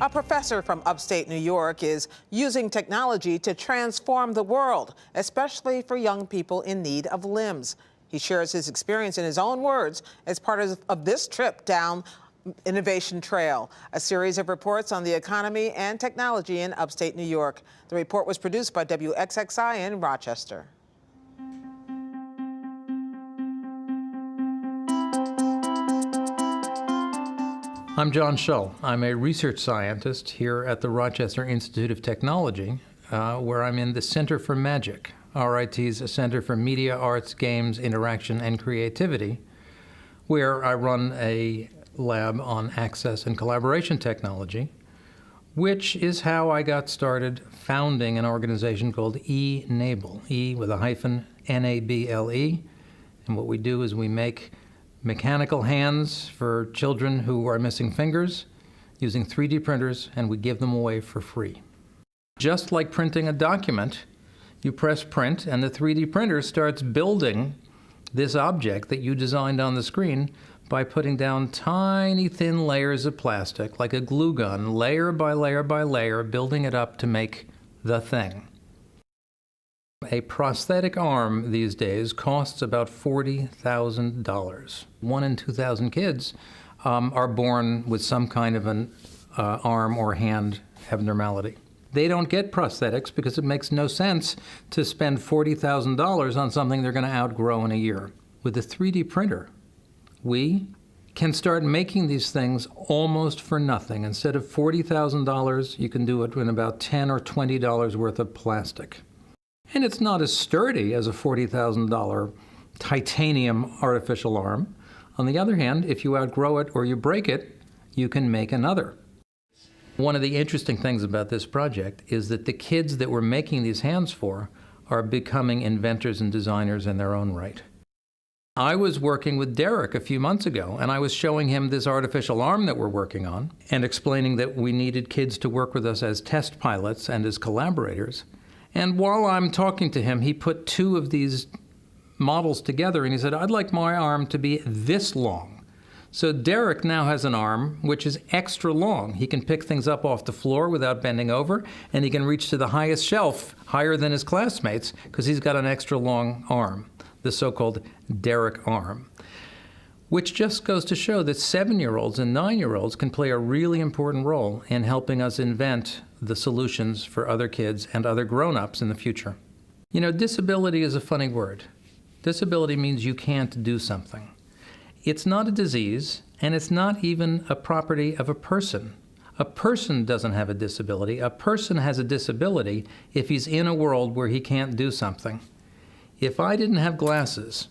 A professor from upstate New York is using technology to transform the world, especially for young people in need of limbs. He shares his experience in his own words as part of this trip down Innovation Trail, a series of reports on the economy and technology in upstate New York. The report was produced by WXXI in Rochester. I'm John Shull. I'm a research scientist here at the Rochester Institute of Technology, where I'm in the Center for Magic, RIT's Center for Media, Arts, Games, Interaction, and Creativity, where I run a lab on access and collaboration technology, which is how I got started founding an organization called eNABLE, E with a hyphen, N-A-B-L-E. And what we do is we make mechanical hands for children who are missing fingers using 3D printers, and we give them away for free. Just like printing a document, you press print and the 3D printer starts building this object that you designed on the screen by putting down tiny thin layers of plastic, like a glue gun, layer by layer by layer, building it up to make the thing. A prosthetic arm these days costs about $40,000. 1 in 2,000 kids are born with some kind of an arm or hand abnormality. They don't get prosthetics because it makes no sense to spend $40,000 on something they're going to outgrow in a year. With a 3D printer, we can start making these things almost for nothing. Instead of $40,000, you can do it in about $10 or $20 worth of plastic. And it's not as sturdy as a $40,000 titanium artificial arm. On the other hand, if you outgrow it or you break it, you can make another. One of the interesting things about this project is that the kids that we're making these hands for are becoming inventors and designers in their own right. I was working with Derek a few months ago, and I was showing him this artificial arm that we're working on and explaining that we needed kids to work with us as test pilots and as collaborators. And while I'm talking to him, he put 2 of these models together and he said, I'd like my arm to be this long. So Derek now has an arm which is extra long. He can pick things up off the floor without bending over, and he can reach to the highest shelf, higher than his classmates, because he's got an extra long arm, the so-called Derek arm. Which just goes to show that 7-year-olds and 9-year-olds can play a really important role in helping us invent the solutions for other kids and other grown-ups in the future. You know, disability is a funny word. Disability means you can't do something. It's not a disease, and it's not even a property of a person. A person doesn't have a disability. A person has a disability if he's in a world where he can't do something. If I didn't have glasses,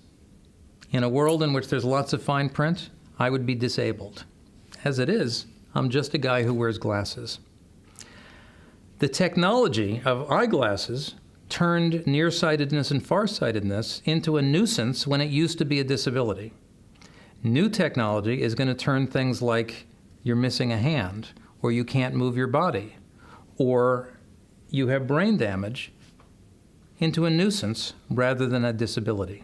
in a world in which there's lots of fine print, I would be disabled. As it is, I'm just a guy who wears glasses. The technology of eyeglasses turned nearsightedness and farsightedness into a nuisance when it used to be a disability. New technology is going to turn things like you're missing a hand, or you can't move your body, or you have brain damage into a nuisance rather than a disability.